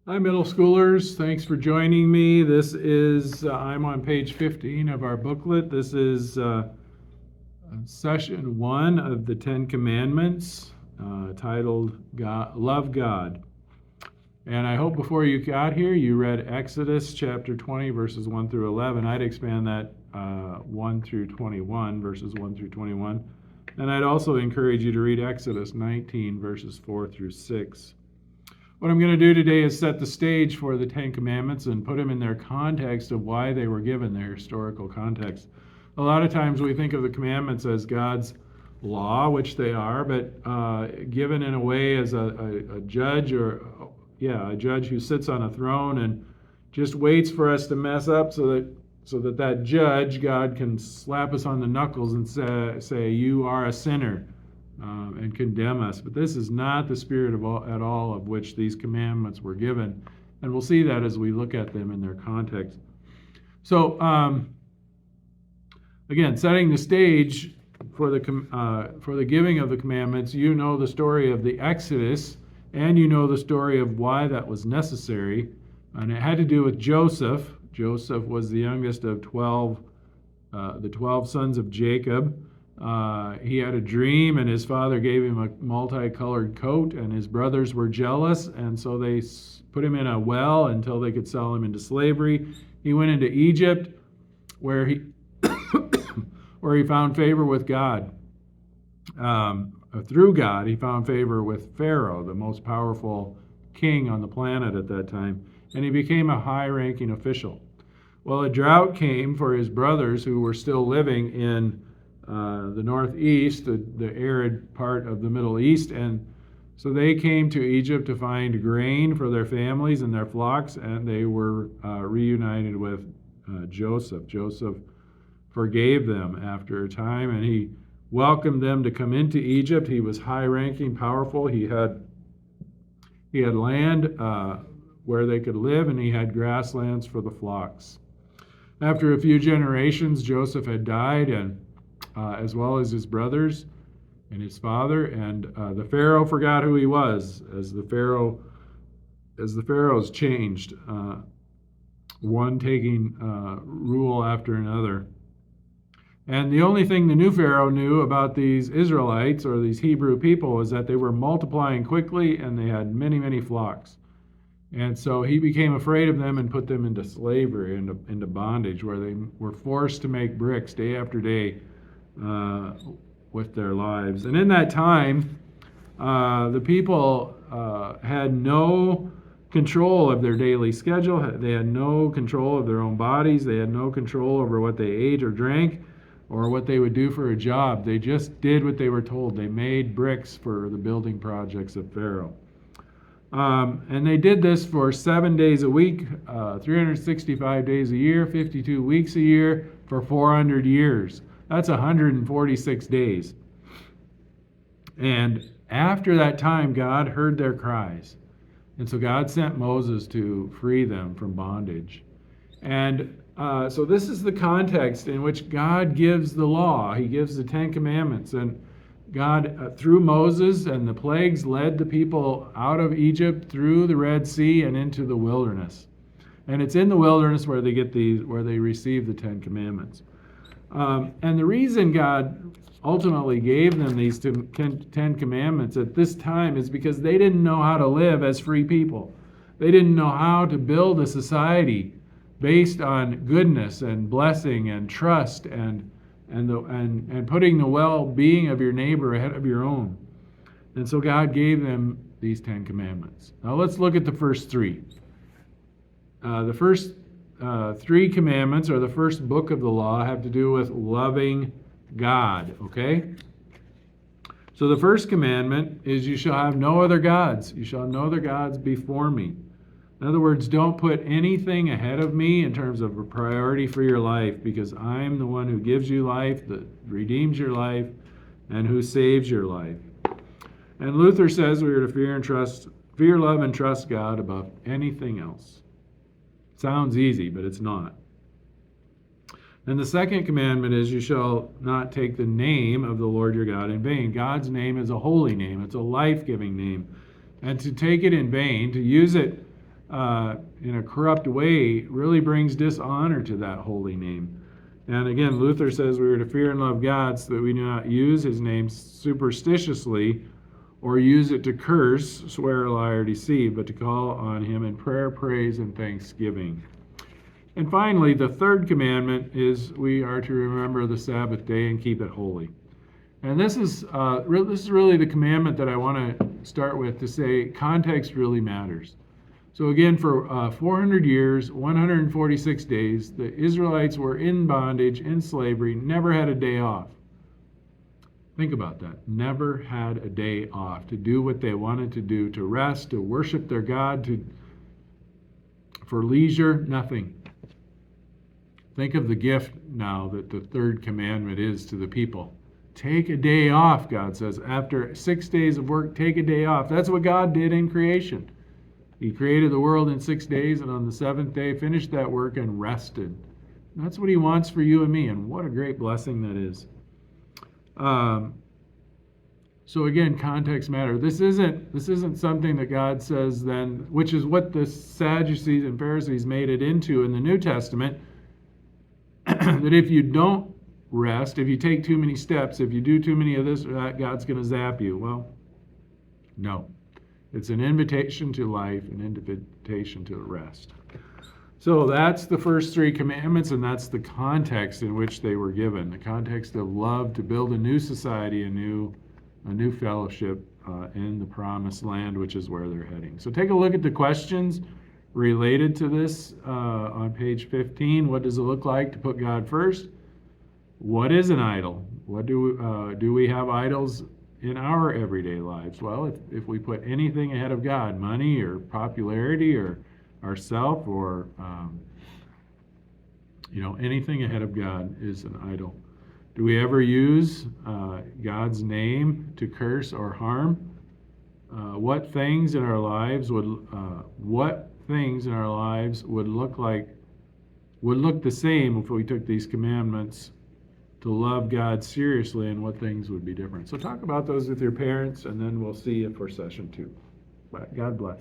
Hi, middle schoolers. Thanks for joining me. I'm on page 15 of our booklet. This is session 1 of the Ten Commandments, titled Love God. And I hope before you got here, you read Exodus chapter 20, verses 1 through 11. I'd expand that 1 through 21, verses 1 through 21. And I'd also encourage you to read Exodus 19, verses 4 through 6. What I'm going to do today is set the stage for the Ten Commandments and put them in their context of why they were given, their historical context. A lot of times we think of the commandments as God's law, which they are, but given in a way as a judge a judge who sits on a throne and just waits for us to mess up so that judge, God, can slap us on the knuckles and say you are a sinner. And condemn us. But this is not the spirit at all of which these commandments were given. And we'll see that as we look at them in their context. So, again, setting the stage for the giving of the commandments, you know the story of the Exodus, and you know the story of why that was necessary. And it had to do with Joseph. Joseph was the youngest of the 12 sons of Jacob. He had a dream, and his father gave him a multicolored coat, and his brothers were jealous, and so they put him in a well until they could sell him into slavery. He went into Egypt, where he where he found favor with God. Through God, he found favor with Pharaoh, the most powerful king on the planet at that time, and he became a high-ranking official. Well, a drought came for his brothers who were still living in the northeast, the arid part of the Middle East, and so they came to Egypt to find grain for their families and their flocks, and they were reunited with Joseph. Joseph forgave them after a time, and he welcomed them to come into Egypt. He was high-ranking, powerful. He had land where they could live, and he had grasslands for the flocks. After a few generations, Joseph had died, and as well as his brothers and his father, and the Pharaoh forgot who he was as the Pharaohs changed, one taking rule after another. And the only thing the new Pharaoh knew about these Israelites or these Hebrew people was that they were multiplying quickly and they had many, many flocks. And so he became afraid of them and put them into slavery, into bondage, where they were forced to make bricks day after day with their lives. And in that time, the people had no control of their daily schedule. They had no control of their own bodies. They had no control over what they ate or drank or what they would do for a job. They just did what they were told. They made bricks for the building projects of Pharaoh. And they did this for 7 days a week, 365 days a year, 52 weeks a year, for 400 years. That's 146 days. And after that time, God heard their cries. And so God sent Moses to free them from bondage. And so this is the context in which God gives the law. He gives the Ten Commandments. And God, through Moses and the plagues, led the people out of Egypt through the Red Sea and into the wilderness. And it's in the wilderness where they receive the Ten Commandments. And the reason God ultimately gave them these Ten Commandments at this time is because they didn't know how to live as free people. They didn't know how to build a society based on goodness and blessing and trust and putting the well-being of your neighbor ahead of your own. And so God gave them these Ten Commandments. Now let's look at the first three. The first three commandments, or the first book of the law, have to do with loving God, okay? So the first commandment is, you shall have no other gods. You shall have no other gods before me. In other words, don't put anything ahead of me in terms of a priority for your life, because I'm the one who gives you life, that redeems your life, and who saves your life. And Luther says we are to fear, love, and trust God above anything else. Sounds easy, but it's not. And the second commandment is, you shall not take the name of the Lord your God in vain. God's name is a holy name. It's a life-giving name. And to take it in vain, to use it in a corrupt way really brings dishonor to that holy name. And again, Luther says we are to fear and love God so that we do not use his name superstitiously or use it to curse, swear, lie, or deceive, but to call on him in prayer, praise, and thanksgiving. And finally, the third commandment is we are to remember the Sabbath day and keep it holy. And this is really the commandment that I want to start with, to say context really matters. So again, for 400 years, 146 days, the Israelites were in bondage, in slavery, never had a day off. Think about that. Never had a day off to do what they wanted to do, to rest, to worship their God, for leisure, nothing. Think of the gift now that the third commandment is to the people. Take a day off, God says. After 6 days of work, take a day off. That's what God did in creation. He created the world in 6 days, and on the seventh day finished that work and rested. And that's what he wants for you and me, and what a great blessing that is. So again, context matters. This isn't something that God says then, which is what the Sadducees and Pharisees made it into in the New Testament, that if you don't rest, if you take too many steps, if you do too many of this or that, God's going to zap you. Well, no. It's an invitation to life, an invitation to rest. So that's the first three commandments, and that's the context in which they were given. The context of love to build a new society, a new fellowship in the promised land, which is where they're heading. So take a look at the questions related to this on page 15. What does it look like to put God first? What is an idol? What do we have idols in our everyday lives? Well, if we put anything ahead of God, money or popularity or ourself or anything ahead of God is an idol. Do we ever use God's name to curse or harm? What things in our lives would look the same if we took these commandments to love God seriously, and what things would be different? So talk about those with your parents, and then we'll see you for session 2. God bless.